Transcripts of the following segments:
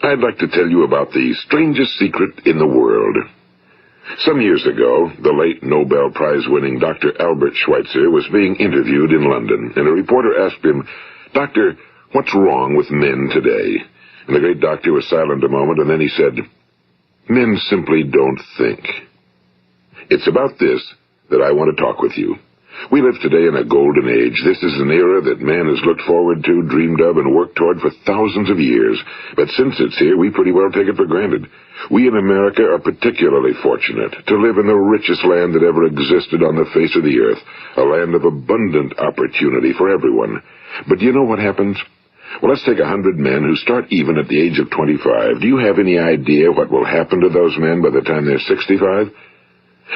I'd like to tell you about the strangest secret in the world. Some years ago, the late Nobel Prize-winning Dr. Albert Schweitzer was being interviewed in London, and a reporter asked him, "Doctor, what's wrong with men today?" And the great doctor was silent a moment, and then he said, "Men simply don't think." It's about this that I want to talk with you. We live today in a golden age. This is an era that man has looked forward to, dreamed of, and worked toward for thousands of years. But since it's here, we pretty well take it for granted. We in America are particularly fortunate to live in the richest land that ever existed on the face of the earth, a land of abundant opportunity for everyone. But do you know what happens? Well, let's take 100 men who start even at the age of 25. Do you have any idea what will happen to those men by the time they're 65?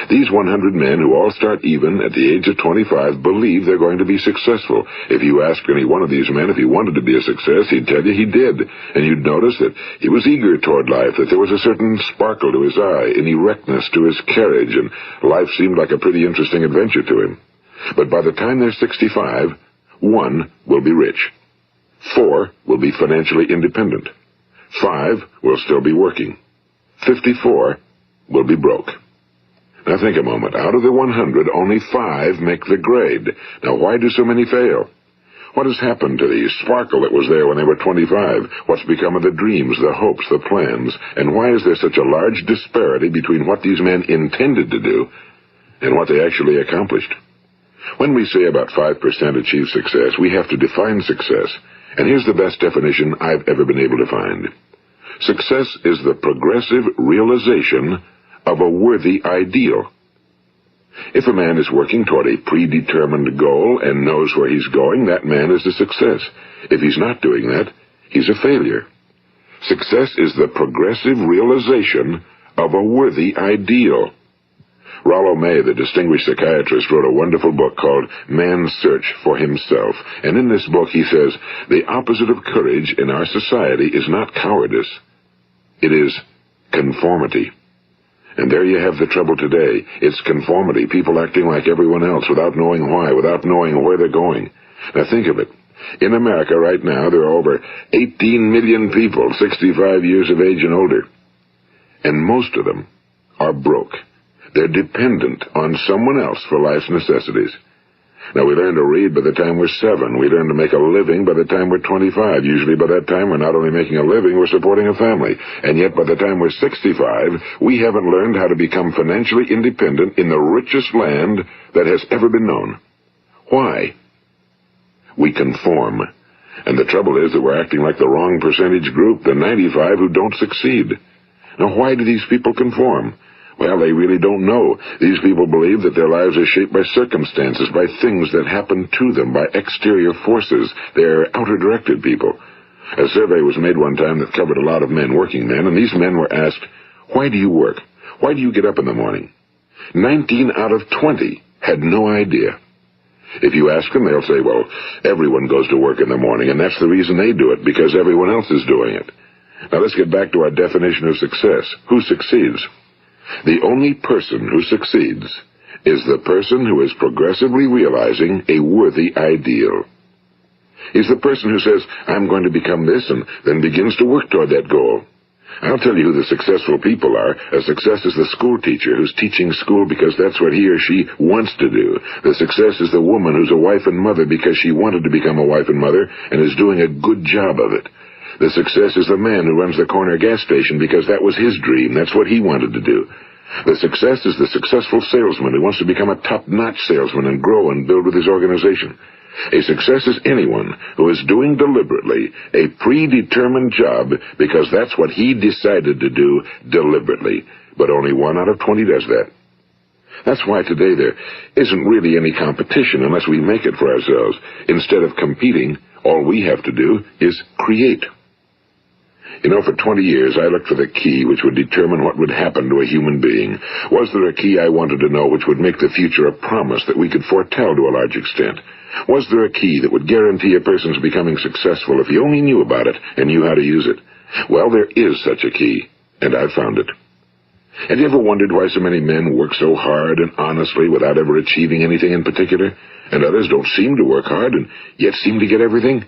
These 100 men who all start even at the age of 25 believe they're going to be successful. If you asked any one of these men if he wanted to be a success, he'd tell you he did. And you'd notice that he was eager toward life, that there was a certain sparkle to his eye, an erectness to his carriage, and life seemed like a pretty interesting adventure to him. But by the time they're 65, 1 will be rich. 4 will be financially independent. 5 will still be working. 54 will be broke. Now think a moment. Out of the 100, only 5 make the grade. Now why do so many fail? What has happened to the sparkle that was there when they were 25? What's become of the dreams, the hopes, the plans? And why is there such a large disparity between what these men intended to do and what they actually accomplished? When we say about 5% achieve success, we have to define success. And here's the best definition I've ever been able to find. Success is the progressive realization of a worthy ideal. If a man is working toward a predetermined goal and knows where he's going, that man is a success. If he's not doing that, he's a failure. Success is the progressive realization of a worthy ideal. Rollo May, the distinguished psychiatrist, wrote a wonderful book called Man's Search for Himself. And in this book he says, the opposite of courage in our society is not cowardice. It is conformity. And there you have the trouble today. It's conformity, people acting like everyone else without knowing why, without knowing where they're going. Now think of it. In America right now, there are over 18 million people 65 years of age and older. And most of them are broke. They're dependent on someone else for life's necessities. Now, we learn to read by the time we're 7. We learn to make a living by the time we're 25. Usually by that time, we're not only making a living, we're supporting a family. And yet, by the time we're 65, we haven't learned how to become financially independent in the richest land that has ever been known. Why? We conform. And the trouble is that we're acting like the wrong percentage group, the 95 who don't succeed. Now, why do these people conform? Well, they really don't know. These people believe that their lives are shaped by circumstances, by things that happen to them, by exterior forces. They're outer-directed people. A survey was made one time that covered a lot of men, working men, and these men were asked, "Why do you work? Why do you get up in the morning?" 19 out of 20 had no idea. If you ask them, they'll say, well, everyone goes to work in the morning, and that's the reason they do it, because everyone else is doing it. Now let's get back to our definition of success. Who succeeds? The only person who succeeds is the person who is progressively realizing a worthy ideal. He's the person who says, I'm going to become this, and then begins to work toward that goal. I'll tell you who the successful people are. A success is the school teacher who's teaching school because that's what he or she wants to do. The success is the woman who's a wife and mother because she wanted to become a wife and mother and is doing a good job of it. The success is the man who runs the corner gas station because that was his dream. That's what he wanted to do. The success is the successful salesman who wants to become a top-notch salesman and grow and build with his organization. A success is anyone who is doing deliberately a predetermined job because that's what he decided to do deliberately. But only 1 out of 20 does that. That's why today there isn't really any competition unless we make it for ourselves. Instead of competing, all we have to do is create. You know, for 20 years, I looked for the key which would determine what would happen to a human being. Was there a key I wanted to know which would make the future a promise that we could foretell to a large extent? Was there a key that would guarantee a person's becoming successful if he only knew about it and knew how to use it? Well, there is such a key, and I've found it. Have you ever wondered why so many men work so hard and honestly without ever achieving anything in particular, and others don't seem to work hard and yet seem to get everything?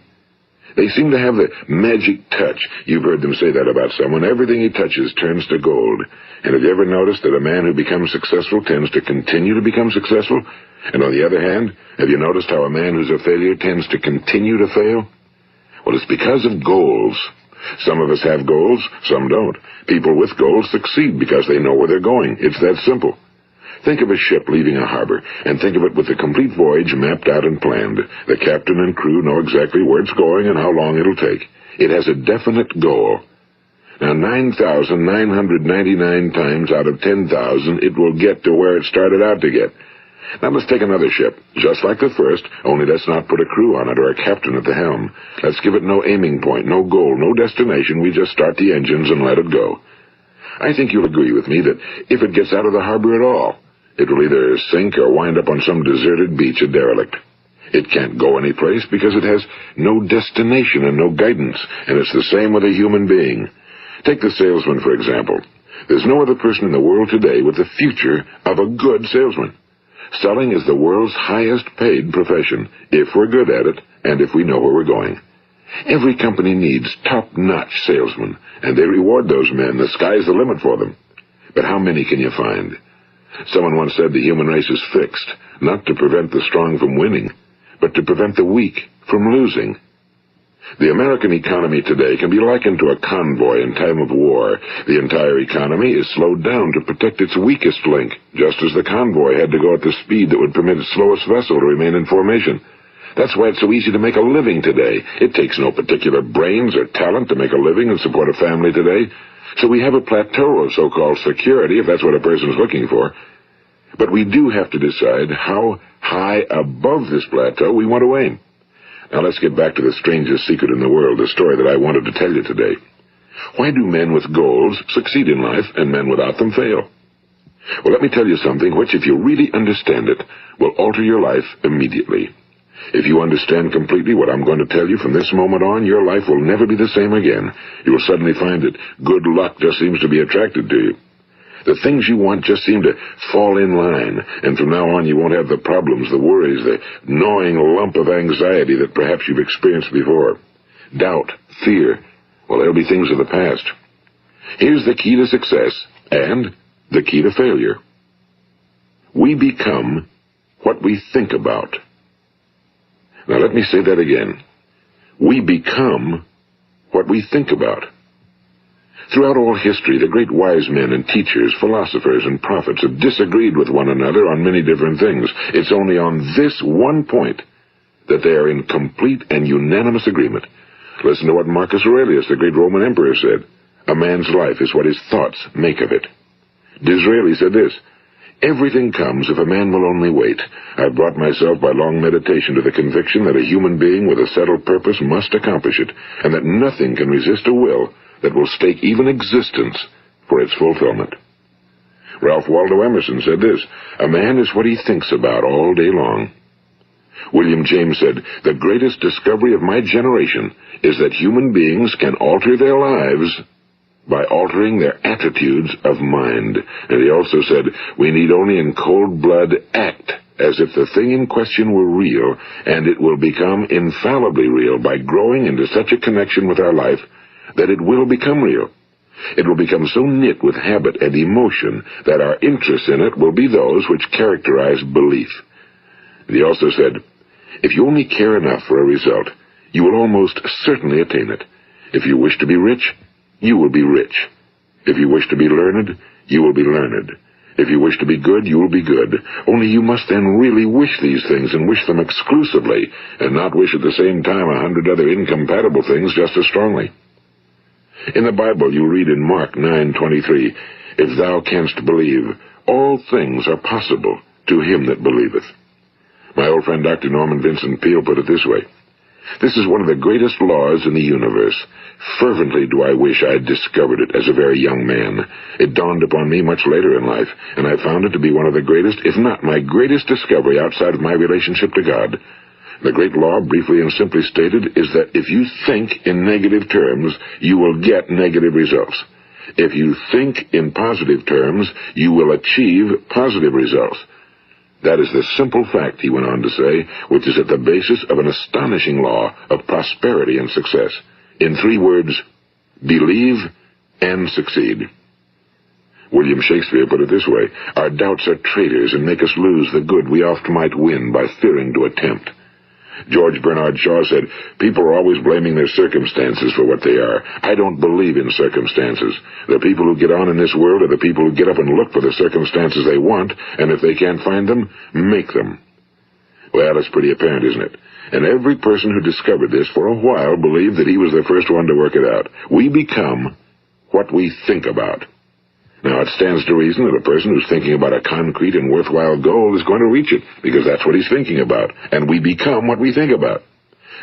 They seem to have the magic touch. You've heard them say that about someone. Everything he touches turns to gold. And have you ever noticed that a man who becomes successful tends to continue to become successful? And on the other hand, have you noticed how a man who's a failure tends to continue to fail? Well, it's because of goals. Some of us have goals, some don't. People with goals succeed because they know where they're going. It's that simple. Think of a ship leaving a harbor, and think of it with the complete voyage mapped out and planned. The captain and crew know exactly where it's going and how long it'll take. It has a definite goal. Now, 9,999 times out of 10,000, it will get to where it started out to get. Now let's take another ship, just like the first, only let's not put a crew on it or a captain at the helm. Let's give it no aiming point, no goal, no destination. We just start the engines and let it go. I think you'll agree with me that if it gets out of the harbor at all, it will either sink or wind up on some deserted beach, a derelict. It can't go anyplace because it has no destination and no guidance, and it's the same with a human being. Take the salesman, for example. There's no other person in the world today with the future of a good salesman. Selling is the world's highest paid profession, if we're good at it and if we know where we're going. Every company needs top-notch salesmen, and they reward those men. The sky's the limit for them. But how many can you find? Someone once said the human race is fixed, not to prevent the strong from winning, but to prevent the weak from losing. The American economy today can be likened to a convoy in time of war. The entire economy is slowed down to protect its weakest link, just as the convoy had to go at the speed that would permit its slowest vessel to remain in formation. That's why it's so easy to make a living today. It takes no particular brains or talent to make a living and support a family today. So we have a plateau of so-called security, if that's what a person's looking for. But we do have to decide how high above this plateau we want to aim. Now let's get back to the strangest secret in the world, the story that I wanted to tell you today. Why do men with goals succeed in life and men without them fail? Well, let me tell you something which, if you really understand it, will alter your life immediately. If you understand completely what I'm going to tell you from this moment on, your life will never be the same again. You will suddenly find that good luck just seems to be attracted to you. The things you want just seem to fall in line, and from now on you won't have the problems, the worries, the gnawing lump of anxiety that perhaps you've experienced before. Doubt, fear, well, they'll be things of the past. Here's the key to success and the key to failure. We become what we think about. Now let me say that again. We become what we think about. Throughout all history, the great wise men and teachers, philosophers and prophets have disagreed with one another on many different things. It's only on this one point that they are in complete and unanimous agreement. Listen to what Marcus Aurelius, the great Roman emperor, said. A man's life is what his thoughts make of it. Disraeli said this, everything comes if a man will only wait. I've brought myself by long meditation to the conviction that a human being with a settled purpose must accomplish it, and that nothing can resist a will that will stake even existence for its fulfillment. Ralph Waldo Emerson said this, a man is what he thinks about all day long. William James said, the greatest discovery of my generation is that human beings can alter their lives by altering their attitudes of mind. And he also said, we need only in cold blood act as if the thing in question were real, and it will become infallibly real by growing into such a connection with our life that it will become real. It will become so knit with habit and emotion that our interest in it will be those which characterize belief. And he also said, if you only care enough for a result, you will almost certainly attain it. If you wish to be rich, you will be rich. If you wish to be learned, you will be learned. If you wish to be good, you will be good. Only you must then really wish these things and wish them exclusively, and not wish at the same time 100 other incompatible things just as strongly. In the Bible you read in Mark 9:23, if thou canst believe, all things are possible to him that believeth. My old friend Dr. Norman Vincent Peale put it this way, this is one of the greatest laws in the universe. Fervently do I wish I had discovered it as a very young man. It dawned upon me much later in life, and I found it to be one of the greatest, if not my greatest discovery outside of my relationship to God. The great law, briefly and simply stated, is that if you think in negative terms, you will get negative results. If you think in positive terms, you will achieve positive results. That is the simple fact, he went on to say, which is at the basis of an astonishing law of prosperity and success. In 3 words, believe and succeed. William Shakespeare put it this way: our doubts are traitors and make us lose the good we oft might win by fearing to attempt. George Bernard Shaw said, people are always blaming their circumstances for what they are. I don't believe in circumstances. The people who get on in this world are the people who get up and look for the circumstances they want, and if they can't find them, make them. Well, it's pretty apparent, isn't it? And every person who discovered this for a while believed that he was the first one to work it out. We become what we think about. Now, it stands to reason that a person who's thinking about a concrete and worthwhile goal is going to reach it, because that's what he's thinking about, and we become what we think about.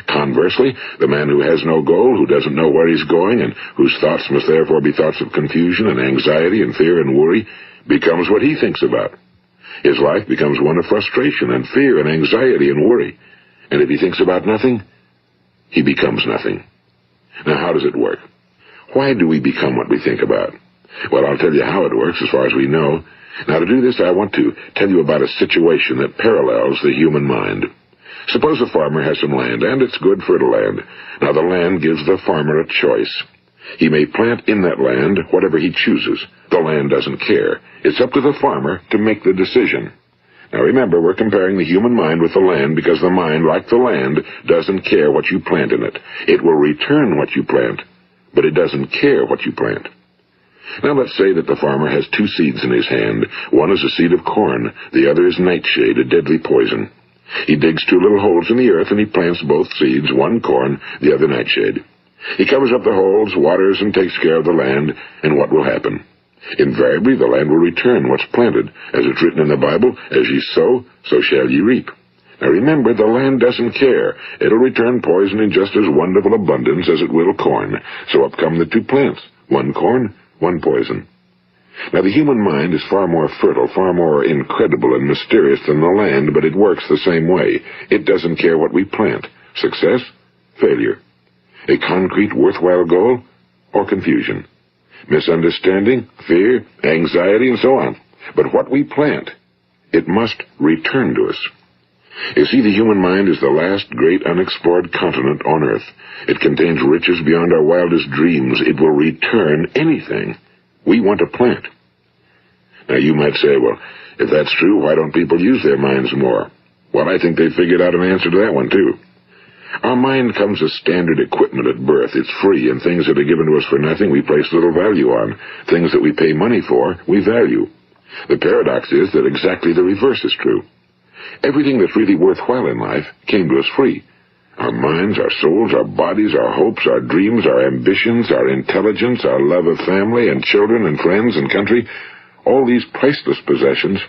Conversely, the man who has no goal, who doesn't know where he's going, and whose thoughts must therefore be thoughts of confusion and anxiety and fear and worry, becomes what he thinks about. His life becomes one of frustration and fear and anxiety and worry. And if he thinks about nothing, he becomes nothing. Now, how does it work? Why do we become what we think about? Well, I'll tell you how it works as far as we know. Now, to do this, I want to tell you about a situation that parallels the human mind. Suppose a farmer has some land, and it's good fertile land. Now, the land gives the farmer a choice. He may plant in that land whatever he chooses. The land doesn't care. It's up to the farmer to make the decision. Now, remember, we're comparing the human mind with the land because the mind, like the land, doesn't care what you plant in it. It will return what you plant, but it doesn't care what you plant. Now, let's say that the farmer has 2 seeds in his hand. One is a seed of corn. The other is nightshade, a deadly poison. He digs 2 little holes in the earth, and he plants both seeds, one corn, the other nightshade. He covers up the holes, waters, and takes care of the land, and what will happen? Invariably, the land will return what's planted. As it's written in the Bible, as ye sow, so shall ye reap. Now remember, the land doesn't care. It'll return poison in just as wonderful abundance as it will corn. So up come the 2 plants, one corn, one poison. Now, the human mind is far more fertile, far more incredible and mysterious than the land, but it works the same way. It doesn't care what we plant. Success, failure. A concrete, worthwhile goal, or confusion. Misunderstanding, fear, anxiety, and so on. But what we plant, it must return to us. You see, the human mind is the last great unexplored continent on Earth. It contains riches beyond our wildest dreams. It will return anything we want to plant. Now, you might say, well, if that's true, why don't people use their minds more? Well, I think they figured out an answer to that one, too. Our mind comes as standard equipment at birth. It's free, and things that are given to us for nothing we place little value on. Things that we pay money for, we value. The paradox is that exactly the reverse is true. Everything that's really worthwhile in life came to us free. Our minds, our souls, our bodies, our hopes, our dreams, our ambitions, our intelligence, our love of family and children and friends and country, all these priceless possessions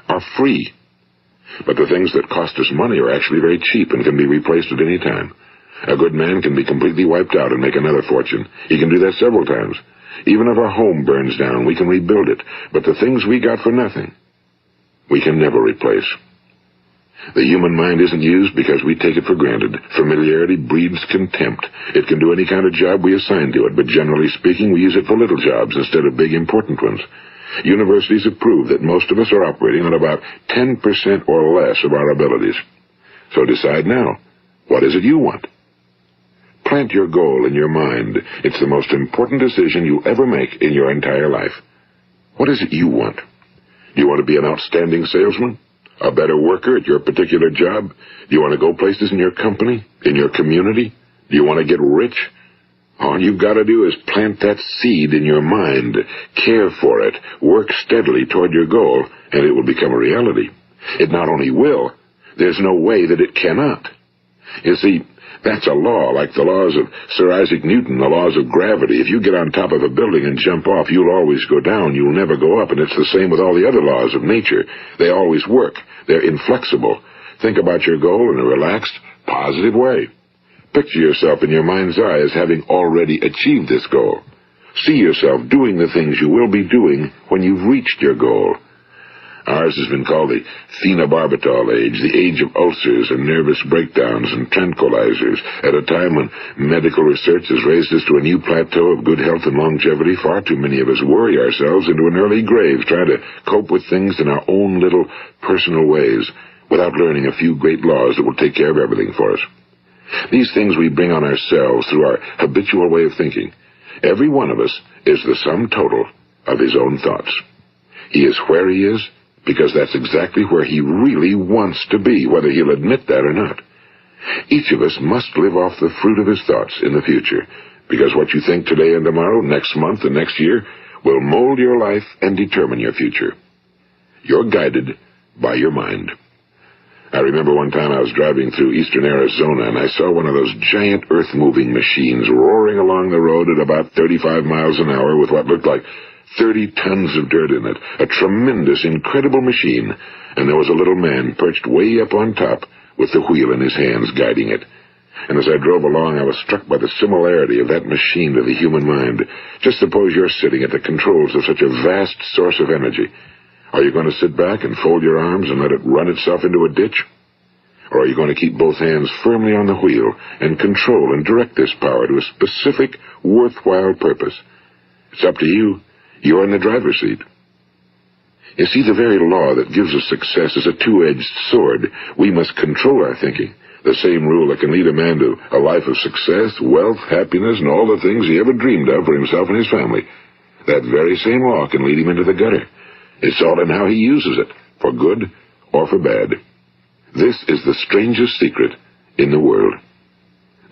are free. But the things that cost us money are actually very cheap and can be replaced at any time. A good man can be completely wiped out and make another fortune. He can do that several times. Even if our home burns down, we can rebuild it. But the things we got for nothing, we can never replace. The human mind isn't used because we take it for granted. Familiarity breeds contempt. It can do any kind of job we assign to it, but generally speaking, we use it for little jobs instead of big, important ones. Universities have proved that most of us are operating on about 10% or less of our abilities. So decide now, what is it you want? Plant your goal in your mind. It's the most important decision you'll ever make in your entire life. What is it you want? Do you want to be an outstanding salesman? A better worker at your particular job? Do you want to go places in your company? In your community? Do you want to get rich? All you've got to do is plant that seed in your mind, care for it, work steadily toward your goal, and it will become a reality. It not only will, there's no way that it cannot. You see, that's a law, like the laws of Sir Isaac Newton, the laws of gravity. If you get on top of a building and jump off, you'll always go down. You'll never go up, and it's the same with all the other laws of nature. They always work. They're inflexible. Think about your goal in a relaxed, positive way. Picture yourself in your mind's eye as having already achieved this goal. See yourself doing the things you will be doing when you've reached your goal. Ours has been called the phenobarbital age, the age of ulcers and nervous breakdowns and tranquilizers. At a time when medical research has raised us to a new plateau of good health and longevity, far too many of us worry ourselves into an early grave trying to cope with things in our own little personal ways without learning a few great laws that will take care of everything for us. These things we bring on ourselves through our habitual way of thinking. Every one of us is the sum total of his own thoughts. He is where he is because that's exactly where he really wants to be, whether he'll admit that or not. Each of us must live off the fruit of his thoughts in the future, because what you think today and tomorrow, next month and next year, will mold your life and determine your future. You're guided by your mind. I remember one time I was driving through eastern Arizona, and I saw one of those giant earth-moving machines roaring along the road at about 35 miles an hour with what looked like 30 tons of dirt in it. A tremendous, incredible machine, and there was a little man perched way up on top with the wheel in his hands guiding it. And as I drove along, I was struck by the similarity of that machine to the human mind. Just suppose you're sitting at the controls of such a vast source of energy. Are you going to sit back and fold your arms and let it run itself into a ditch? Or are you going to keep both hands firmly on the wheel and control and direct this power to a specific, worthwhile purpose? It's up to you. You're in the driver's seat. You see, the very law that gives us success is a two-edged sword. We must control our thinking. The same rule that can lead a man to a life of success, wealth, happiness, and all the things he ever dreamed of for himself and his family. That very same law can lead him into the gutter. It's all in how he uses it, for good or for bad. This is the strangest secret in the world.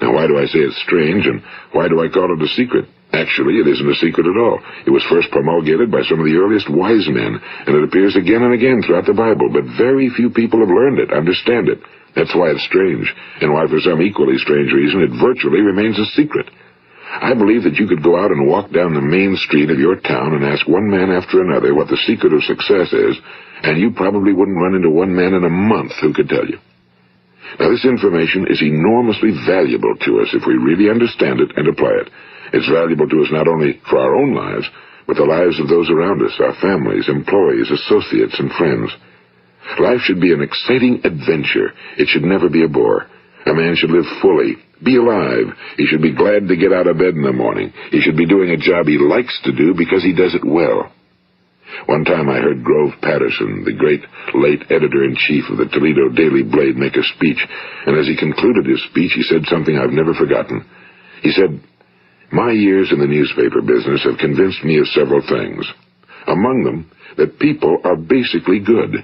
Now, why do I say it's strange, and why do I call it a secret? Actually, it isn't a secret at all. It was first promulgated by some of the earliest wise men, and it appears again and again throughout the Bible, but very few people have learned it, understand it. That's why it's strange, and why for some equally strange reason it virtually remains a secret. I believe that you could go out and walk down the main street of your town and ask one man after another what the secret of success is, and you probably wouldn't run into one man in a month who could tell you. Now, this information is enormously valuable to us if we really understand it and apply it. It's valuable to us not only for our own lives, but the lives of those around us, our families, employees, associates, and friends. Life should be an exciting adventure. It should never be a bore. A man should live fully, be alive. He should be glad to get out of bed in the morning. He should be doing a job he likes to do because he does it well. One time I heard Grove Patterson, the great late editor-in-chief of the Toledo Daily Blade, make a speech, and as he concluded his speech, he said something I've never forgotten. He said, "My years in the newspaper business have convinced me of several things. Among them, that people are basically good,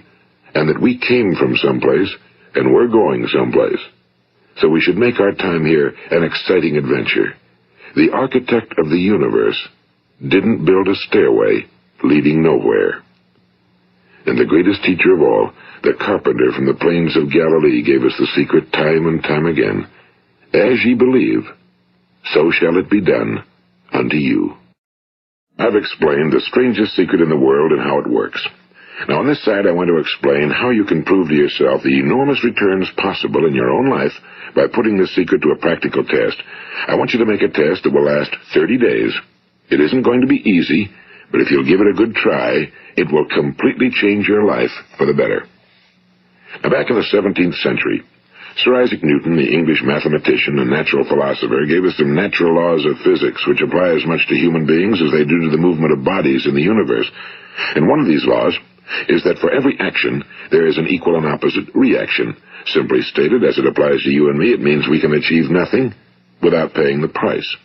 and that we came from someplace, and we're going someplace. So we should make our time here an exciting adventure. The architect of the universe didn't build a stairway leading nowhere." And the greatest teacher of all, the carpenter from the plains of Galilee, gave us the secret time and time again. As ye believe, so shall it be done unto you. I've explained the strangest secret in the world and how it works. Now, on this side, I want to explain how you can prove to yourself the enormous returns possible in your own life by putting this secret to a practical test. I want you to make a test that will last 30 days. It isn't going to be easy, but if you'll give it a good try, it will completely change your life for the better. Now, back in the 17th century, Sir Isaac Newton, the English mathematician and natural philosopher, gave us some natural laws of physics which apply as much to human beings as they do to the movement of bodies in the universe. And one of these laws is that for every action, there is an equal and opposite reaction. Simply stated, as it applies to you and me, it means we can achieve nothing without paying the price.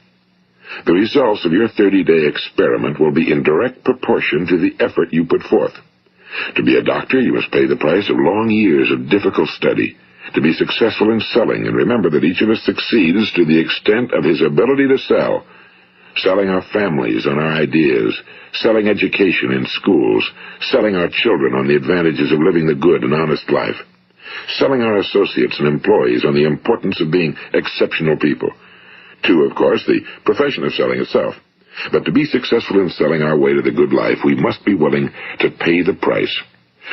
The results of your 30-day experiment will be in direct proportion to the effort you put forth. To be a doctor, you must pay the price of long years of difficult study. To be successful in selling, and remember that each of us succeeds to the extent of his ability to sell. Selling our families on our ideas, selling education in schools, selling our children on the advantages of living the good and honest life, selling our associates and employees on the importance of being exceptional people. To, of course, the profession of selling itself. But to be successful in selling our way to the good life, we must be willing to pay the price.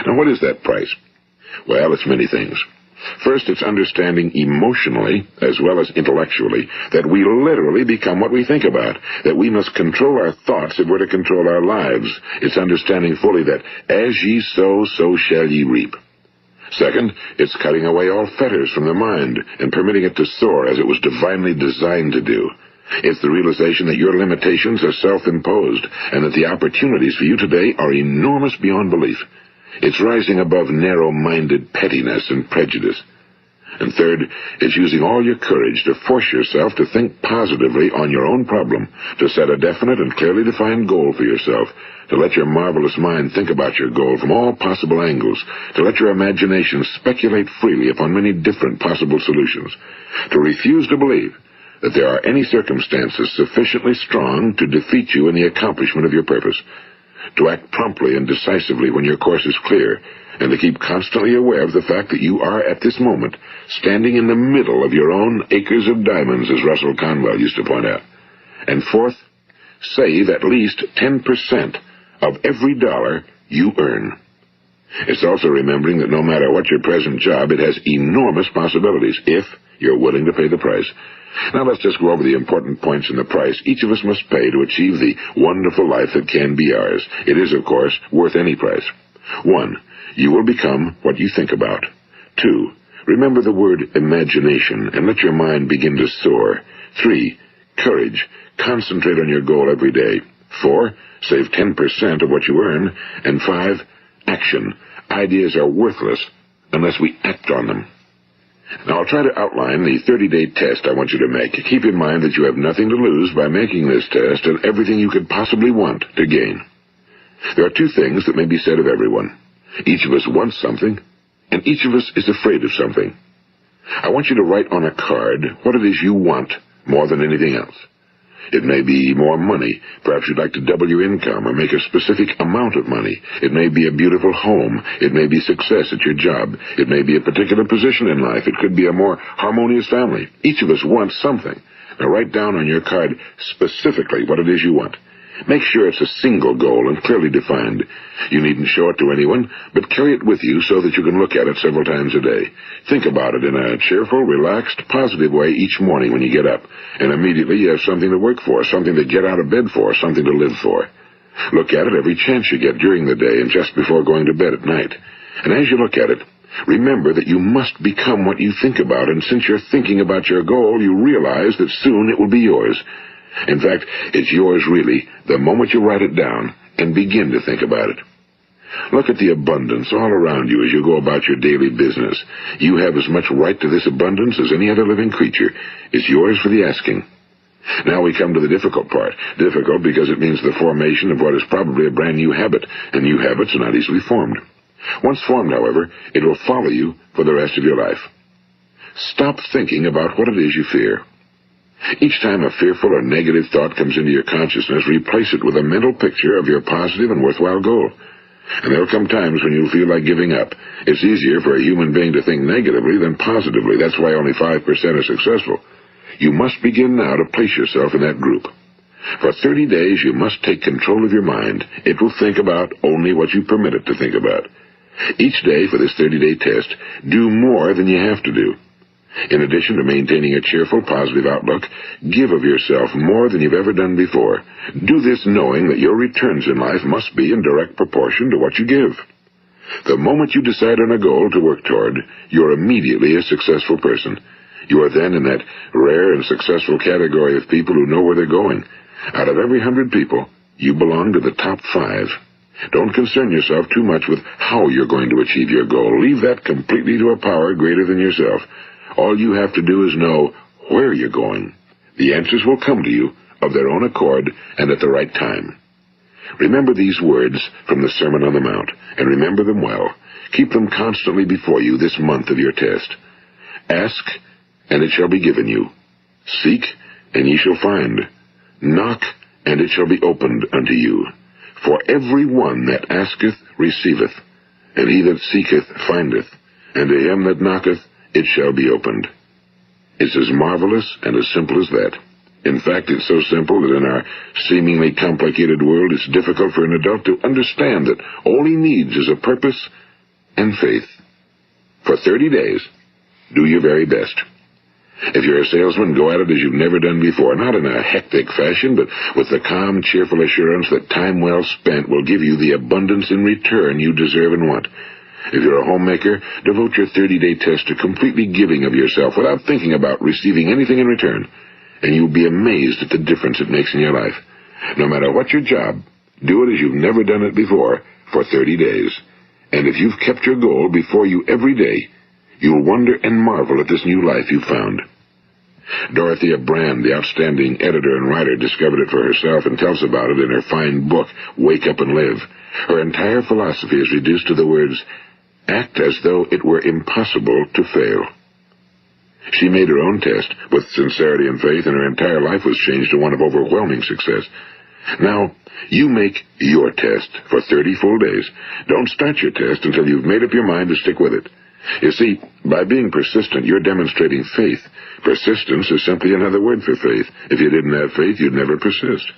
Now, what is that price? Well, it's many things. First, it's understanding emotionally, as well as intellectually, that we literally become what we think about, that we must control our thoughts if we're to control our lives. It's understanding fully that as ye sow, so shall ye reap. Second, it's cutting away all fetters from the mind and permitting it to soar as it was divinely designed to do. It's the realization that your limitations are self-imposed and that the opportunities for you today are enormous beyond belief. It's rising above narrow-minded pettiness and prejudice. And third, it's using all your courage to force yourself to think positively on your own problem, to set a definite and clearly defined goal for yourself, to let your marvelous mind think about your goal from all possible angles, to let your imagination speculate freely upon many different possible solutions, to refuse to believe that there are any circumstances sufficiently strong to defeat you in the accomplishment of your purpose, to act promptly and decisively when your course is clear, and to keep constantly aware of the fact that you are, at this moment, standing in the middle of your own acres of diamonds, as Russell Conwell used to point out. And fourth, save at least 10% of every dollar you earn. It's also remembering that no matter what your present job, it has enormous possibilities, if you're willing to pay the price. Now let's just go over the important points in the price each of us must pay to achieve the wonderful life that can be ours. It is, of course, worth any price. 1. You will become what you think about. 2. Remember the word imagination and let your mind begin to soar. 3. Courage. Concentrate on your goal every day. 4. Save 10% of what you earn. And 5. Action. Ideas are worthless unless we act on them. Now, I'll try to outline the 30-day test I want you to make. Keep in mind that you have nothing to lose by making this test and everything you could possibly want to gain. There are 2 things that may be said of everyone. Each of us wants something, and each of us is afraid of something. I want you to write on a card what it is you want more than anything else. It may be more money. Perhaps you'd like to double your income or make a specific amount of money. It may be a beautiful home. It may be success at your job. It may be a particular position in life. It could be a more harmonious family. Each of us wants something. Now write down on your card specifically what it is you want. Make sure it's a single goal and clearly defined. You needn't show it to anyone, but carry it with you so that you can look at it several times a day. Think about it in a cheerful, relaxed, positive way each morning when you get up, and immediately you have something to work for, something to get out of bed for, something to live for. Look at it every chance you get during the day and just before going to bed at night. And as you look at it, remember that you must become what you think about, and since you're thinking about your goal, you realize that soon it will be yours. In fact, it's yours really the moment you write it down and begin to think about it. Look at the abundance all around you as you go about your daily business. You have as much right to this abundance as any other living creature. It's yours for the asking. Now we come to the difficult part. Difficult because it means the formation of what is probably a brand new habit, and new habits are not easily formed. Once formed, however, it will follow you for the rest of your life. Stop thinking about what it is you fear. Each time a fearful or negative thought comes into your consciousness, replace it with a mental picture of your positive and worthwhile goal. And there will come times when you'll feel like giving up. It's easier for a human being to think negatively than positively. That's why only 5% are successful. You must begin now to place yourself in that group. For 30 days, you must take control of your mind. It will think about only what you permit it to think about. Each day for this 30-day test, do more than you have to do. In addition to maintaining a cheerful, positive outlook, give of yourself more than you've ever done before. Do this knowing that your returns in life must be in direct proportion to what you give. The moment you decide on a goal to work toward, you're immediately a successful person. You are then in that rare and successful category of people who know where they're going. Out of every 100 people, you belong to the top 5. Don't concern yourself too much with how you're going to achieve your goal. Leave that completely to a power greater than yourself. All you have to do is know where you're going. The answers will come to you of their own accord and at the right time. Remember these words from the Sermon on the Mount, and remember them well. Keep them constantly before you this month of your test. Ask, and it shall be given you. Seek, and ye shall find. Knock, and it shall be opened unto you. For every one that asketh receiveth, and he that seeketh findeth, and to him that knocketh it shall be opened. It's as marvelous and as simple as that. In fact, it's so simple that in our seemingly complicated world, it's difficult for an adult to understand that all he needs is a purpose and faith. For 30 days, Do your very best. If you're a salesman, go at it as you've never done before, not in a hectic fashion, but with the calm, cheerful assurance that time well spent will give you the abundance in return you deserve and want. If you're a homemaker, devote your 30-day test to completely giving of yourself without thinking about receiving anything in return, and you'll be amazed at the difference it makes in your life. No matter what your job, do it as you've never done it before for 30 days. And if you've kept your goal before you every day, you'll wonder and marvel at this new life you've found. Dorothea Brand, the outstanding editor and writer, discovered it for herself and tells about it in her fine book, Wake Up and Live. Her entire philosophy is reduced to the words, act as though it were impossible to fail. She made her own test with sincerity and faith, and her entire life was changed to one of overwhelming success. Now, you make your test for 30 full days. Don't start your test until you've made up your mind to stick with it. You see, by being persistent, you're demonstrating faith. Persistence is simply another word for faith. If you didn't have faith, you'd never persist.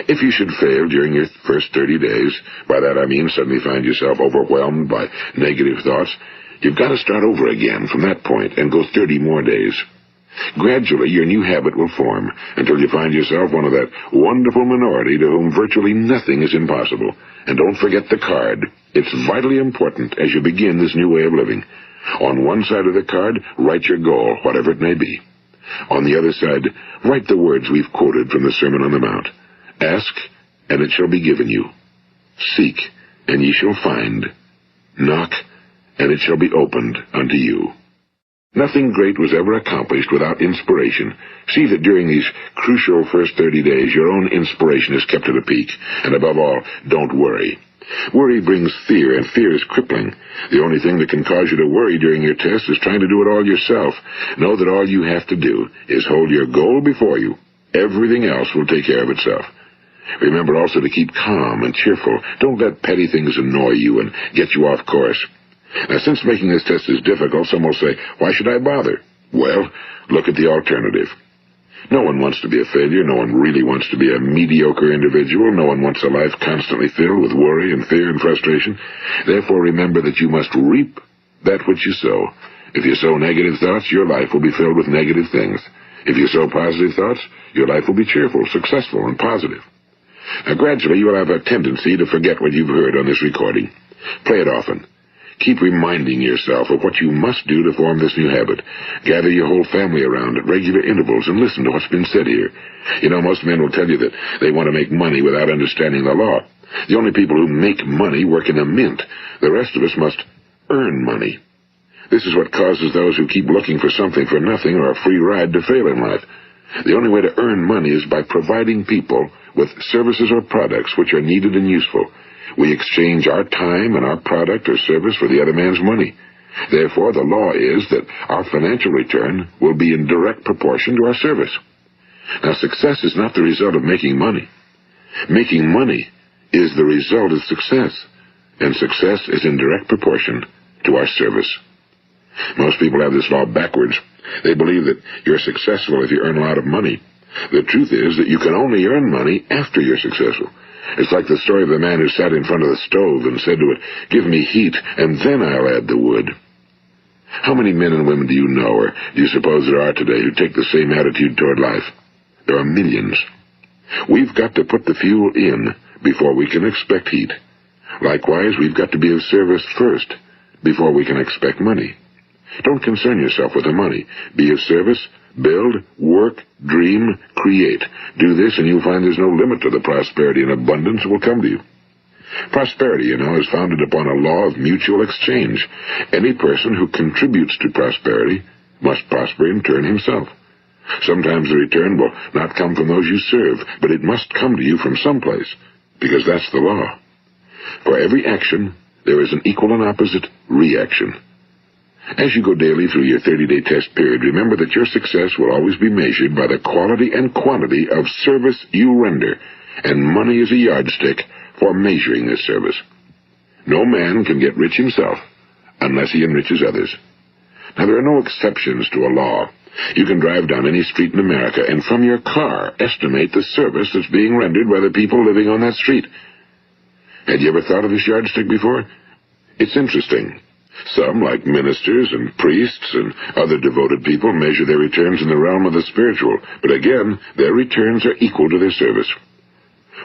If you should fail during your first 30 days, by that I mean suddenly find yourself overwhelmed by negative thoughts, you've got to start over again from that point and go 30 more days. Gradually, your new habit will form until you find yourself one of that wonderful minority to whom virtually nothing is impossible. And don't forget the card. It's vitally important as you begin this new way of living. On one side of the card, write your goal, whatever it may be. On the other side, write the words we've quoted from the Sermon on the Mount. Ask, and it shall be given you. Seek, and ye shall find. Knock, and it shall be opened unto you. Nothing great was ever accomplished without inspiration. See that during these crucial first 30 days, your own inspiration is kept at a peak. And above all, don't worry. Worry brings fear, and fear is crippling. The only thing that can cause you to worry during your test is trying to do it all yourself. Know that all you have to do is hold your goal before you. Everything else will take care of itself. Remember also to keep calm and cheerful. Don't let petty things annoy you and get you off course. Now, since making this test is difficult, some will say, why should I bother? Well, look at the alternative. No one wants to be a failure. No one really wants to be a mediocre individual. No one wants a life constantly filled with worry and fear and frustration. Therefore, remember that you must reap that which you sow. If you sow negative thoughts, your life will be filled with negative things. If you sow positive thoughts, your life will be cheerful, successful, and positive. Now, gradually, you will have a tendency to forget what you've heard on this recording. Play it often. Keep reminding yourself of what you must do to form this new habit. Gather your whole family around at regular intervals and listen to what's been said here. You know, most men will tell you that they want to make money without understanding the law. The only people who make money work in a mint. The rest of us must earn money. This is what causes those who keep looking for something for nothing or a free ride to fail in life. The only way to earn money is by providing people with services or products which are needed and useful. We exchange our time and our product or service for the other man's money. Therefore, the law is that our financial return will be in direct proportion to our service. Now, success is not the result of making money. Making money is the result of success, and success is in direct proportion to our service. Most people have this law backwards. They believe that you're successful if you earn a lot of money. The truth is that you can only earn money after you're successful. It's like the story of the man who sat in front of the stove and said to it, give me heat, and then I'll add the wood. How many men and women do you know, or do you suppose there are today, who take the same attitude toward life? There are millions. We've got to put the fuel in before we can expect heat. Likewise, we've got to be of service first before we can expect money. Don't concern yourself with the money. Be of service, build, work, dream, create. Do this, and you'll find there's no limit to the prosperity and abundance that will come to you. Prosperity, you know, is founded upon a law of mutual exchange. Any person who contributes to prosperity must prosper in turn himself. Sometimes the return will not come from those you serve, but it must come to you from someplace, because that's the law. For every action, there is an equal and opposite reaction. As you go daily through your 30-day test period, remember that your success will always be measured by the quality and quantity of service you render, and money is a yardstick for measuring this service. No man can get rich himself unless he enriches others. Now, there are no exceptions to a law. You can drive down any street in America and from your car estimate the service that's being rendered by the people living on that street. Had you ever thought of this yardstick before? It's interesting. Some, like ministers and priests and other devoted people, measure their returns in the realm of the spiritual, but again, their returns are equal to their service.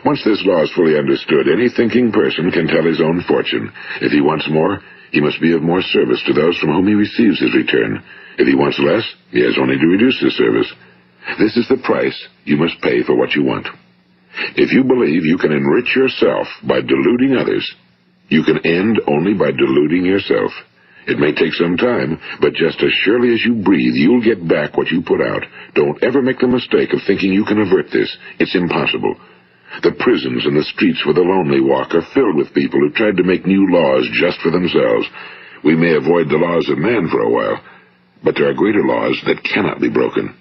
Once this law is fully understood, any thinking person can tell his own fortune. If he wants more, he must be of more service to those from whom he receives his return. If he wants less, he has only to reduce his service. This is the price you must pay for what you want. If you believe you can enrich yourself by deluding others, you can end only by deluding yourself. It may take some time, but just as surely as you breathe, you'll get back what you put out. Don't ever make the mistake of thinking you can avert this. It's impossible. The prisons and the streets where the lonely walk are filled with people who tried to make new laws just for themselves. We may avoid the laws of man for a while, but there are greater laws that cannot be broken.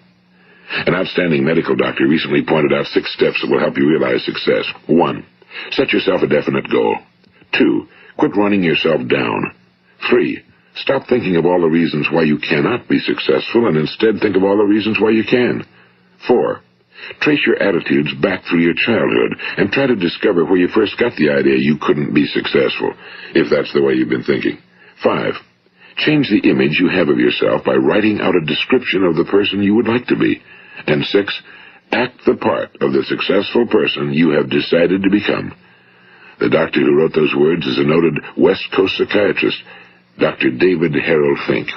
An outstanding medical doctor recently pointed out 6 steps that will help you realize success. 1. Set yourself a definite goal. 2. Quit running yourself down. 3. Stop thinking of all the reasons why you cannot be successful and instead think of all the reasons why you can. 4. Trace your attitudes back through your childhood and try to discover where you first got the idea you couldn't be successful, if that's the way you've been thinking. 5. Change the image you have of yourself by writing out a description of the person you would like to be. And 6. Act the part of the successful person you have decided to become. The doctor who wrote those words is a noted West Coast psychiatrist, Dr. David Harold Fink.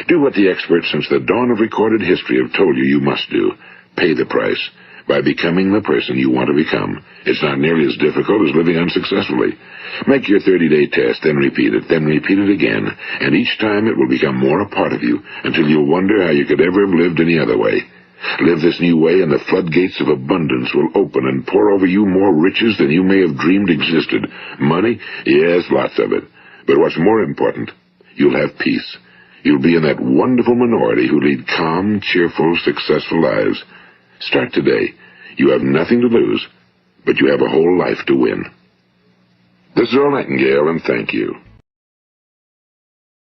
Do what the experts since the dawn of recorded history have told you you must do. Pay the price by becoming the person you want to become. It's not nearly as difficult as living unsuccessfully. Make your 30-day test, then repeat it again, and each time it will become more a part of you until you'll wonder how you could ever have lived any other way. Live this new way and the floodgates of abundance will open and pour over you more riches than you may have dreamed existed. Money? Yes, lots of it. But what's more important, you'll have peace. You'll be in that wonderful minority who lead calm, cheerful, successful lives. Start today. You have nothing to lose, but you have a whole life to win. This is Earl Nightingale, and thank you.